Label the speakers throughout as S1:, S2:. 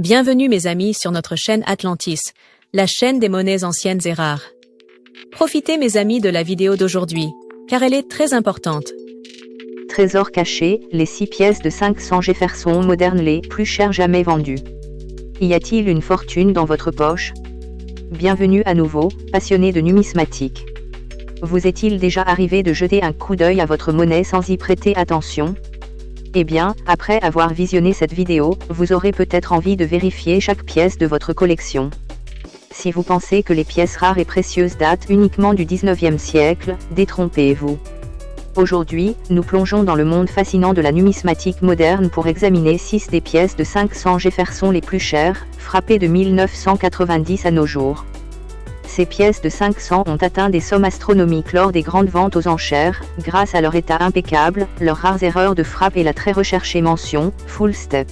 S1: Bienvenue mes amis sur notre chaîne Atlantis, la chaîne des monnaies anciennes et rares. Profitez mes amis de la vidéo d'aujourd'hui, car elle est très importante.
S2: Trésor caché, les 6 pièces de 500 Jefferson modernes les plus chères jamais vendues. Y a-t-il une fortune dans votre poche? Bienvenue à nouveau, passionnés de numismatique. Vous est-il déjà arrivé de jeter un coup d'œil à votre monnaie sans y prêter attention? Eh bien, après avoir visionné cette vidéo, vous aurez peut-être envie de vérifier chaque pièce de votre collection. Si vous pensez que les pièces rares et précieuses datent uniquement du 19e siècle, détrompez-vous. Aujourd'hui, nous plongeons dans le monde fascinant de la numismatique moderne pour examiner 6 des pièces de 500 Jefferson les plus chères, frappées de 1990 à nos jours. Ces pièces de 500 ont atteint des sommes astronomiques lors des grandes ventes aux enchères, grâce à leur état impeccable, leurs rares erreurs de frappe et la très recherchée mention « Full Step ».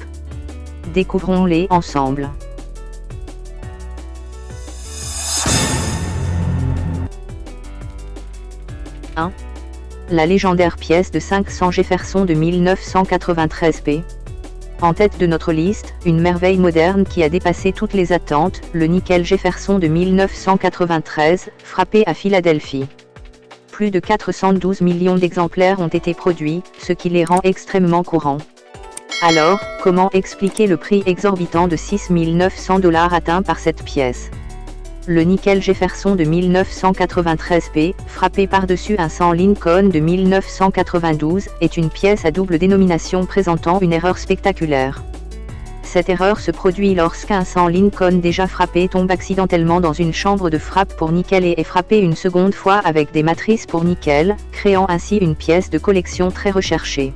S2: Découvrons-les ensemble. La légendaire pièce de 500 Jefferson de 1993p. En tête de notre liste, une merveille moderne qui a dépassé toutes les attentes, le nickel Jefferson de 1993, frappé à Philadelphie. Plus de 412 millions d'exemplaires ont été produits, ce qui les rend extrêmement courants. Alors, comment expliquer le prix exorbitant de 6 900 $ atteint par cette pièce? Le nickel Jefferson de 1993p, frappé par-dessus un 100 Lincoln de 1992, est une pièce à double dénomination présentant une erreur spectaculaire. Cette erreur se produit lorsqu'un 100 Lincoln déjà frappé tombe accidentellement dans une chambre de frappe pour nickel et est frappé une seconde fois avec des matrices pour nickel, créant ainsi une pièce de collection très recherchée.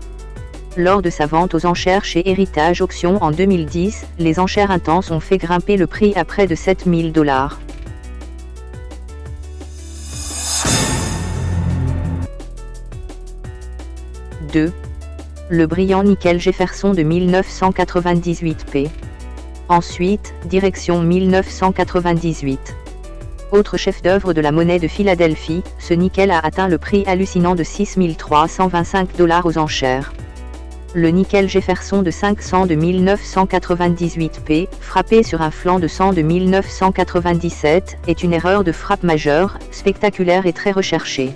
S2: Lors de sa vente aux enchères chez Heritage Auction en 2010, les enchères intenses ont fait grimper le prix à près de 7 000 $. Le brillant nickel Jefferson de 1998p. Ensuite, direction 1998. Autre chef-d'œuvre de la monnaie de Philadelphie, ce nickel a atteint le prix hallucinant de 6 325 $ aux enchères. Le nickel Jefferson de 500 de 1998p, frappé sur un flanc de 100 de 1997, est une erreur de frappe majeure, spectaculaire et très recherchée.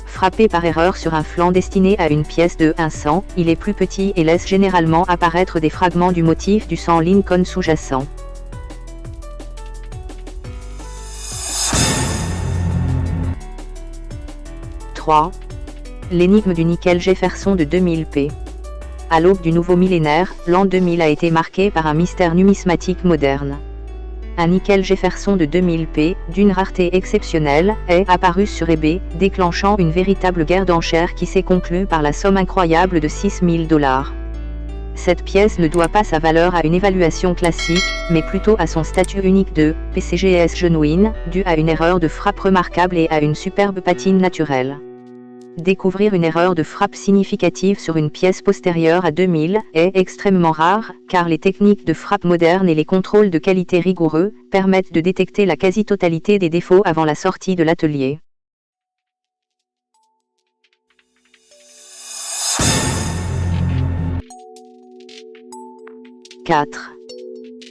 S2: Frappé par erreur sur un flanc destiné à une pièce de 100, il est plus petit et laisse généralement apparaître des fragments du motif du 100 Lincoln sous-jacent. L'énigme du nickel Jefferson de 2000p. À l'aube du nouveau millénaire, l'an 2000 a été marqué par un mystère numismatique moderne. Un nickel Jefferson de 2000p, d'une rareté exceptionnelle, est apparu sur eBay, déclenchant une véritable guerre d'enchères qui s'est conclue par la somme incroyable de 6 000 $. Cette pièce ne doit pas sa valeur à une évaluation classique, mais plutôt à son statut unique de « PCGS genuine », dû à une erreur de frappe remarquable et à une superbe patine naturelle. Découvrir une erreur de frappe significative sur une pièce postérieure à 2000 est extrêmement rare, car les techniques de frappe modernes et les contrôles de qualité rigoureux permettent de détecter la quasi-totalité des défauts avant la sortie de l'atelier.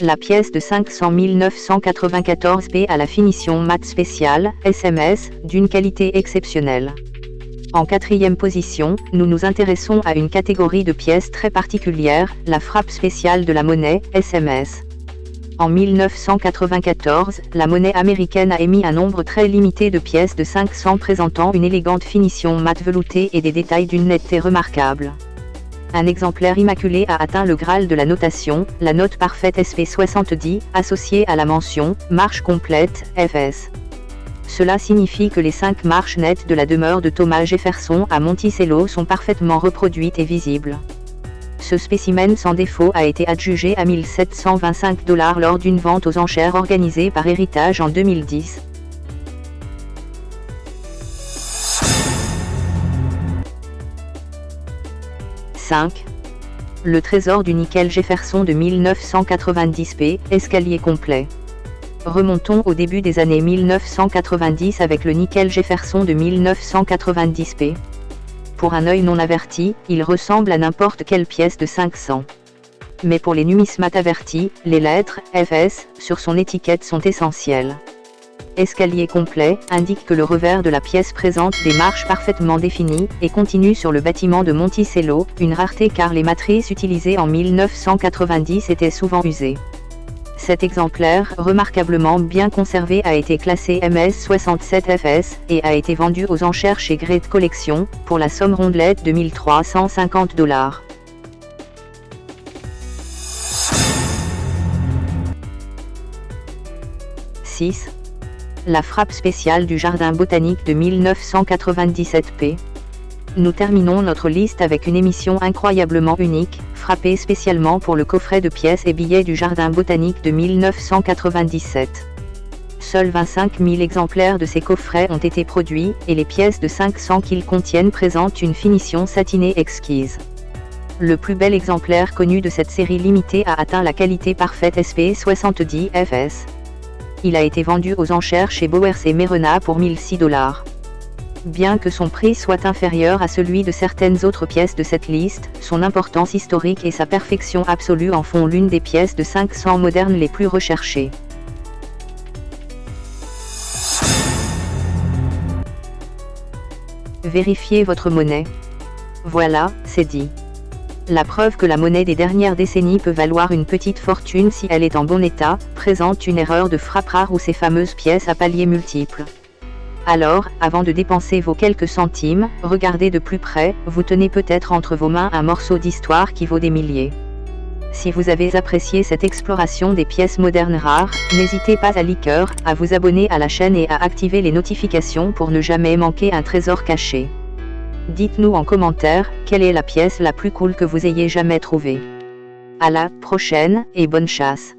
S2: La pièce de 500 1994p à la finition mat spéciale, SMS, d'une qualité exceptionnelle. En 4e position, nous nous intéressons à une catégorie de pièces très particulière, la frappe spéciale de la monnaie, SMS. En 1994, la monnaie américaine a émis un nombre très limité de pièces de 500 présentant une élégante finition mat veloutée et des détails d'une netteté remarquable. Un exemplaire immaculé a atteint le Graal de la notation, la note parfaite SP70, associée à la mention « marche complète, FS ». Cela signifie que les 5 marches nettes de la demeure de Thomas Jefferson à Monticello sont parfaitement reproduites et visibles. Ce spécimen sans défaut a été adjugé à 1 725 $ lors d'une vente aux enchères organisée par Heritage en 2010. Le trésor du nickel Jefferson de 1990p, escalier complet. Remontons au début des années 1990 avec le nickel Jefferson de 1990p. Pour un œil non averti, il ressemble à n'importe quelle pièce de 500. Mais pour les numismates avertis, les lettres FS sur son étiquette sont essentielles. Escalier complet indique que le revers de la pièce présente des marches parfaitement définies et continue sur le bâtiment de Monticello, une rareté car les matrices utilisées en 1990 étaient souvent usées. Cet exemplaire, remarquablement bien conservé, a été classé MS67FS et a été vendu aux enchères chez Great Collection pour la somme rondelette de $1350. 6. La frappe spéciale du Jardin botanique de 1997p. Nous terminons notre liste avec une émission incroyablement unique, frappée spécialement pour le coffret de pièces et billets du Jardin botanique de 1997. Seuls 25 000 exemplaires de ces coffrets ont été produits, et les pièces de 500 qu'ils contiennent présentent une finition satinée exquise. Le plus bel exemplaire connu de cette série limitée a atteint la qualité parfaite SP70FS. Il a été vendu aux enchères chez Bowers et Merona pour $1006. Bien que son prix soit inférieur à celui de certaines autres pièces de cette liste, son importance historique et sa perfection absolue en font l'une des pièces de 500 modernes les plus recherchées. Vérifiez votre monnaie. Voilà, c'est dit. La preuve que la monnaie des dernières décennies peut valoir une petite fortune si elle est en bon état, présente une erreur de frappe rare ou ces fameuses pièces à paliers multiples. Alors, avant de dépenser vos quelques centimes, regardez de plus près, vous tenez peut-être entre vos mains un morceau d'histoire qui vaut des milliers. Si vous avez apprécié cette exploration des pièces modernes rares, n'hésitez pas à liker, à vous abonner à la chaîne et à activer les notifications pour ne jamais manquer un trésor caché. Dites-nous en commentaire, quelle est la pièce la plus cool que vous ayez jamais trouvée. À la prochaine, et bonne chasse.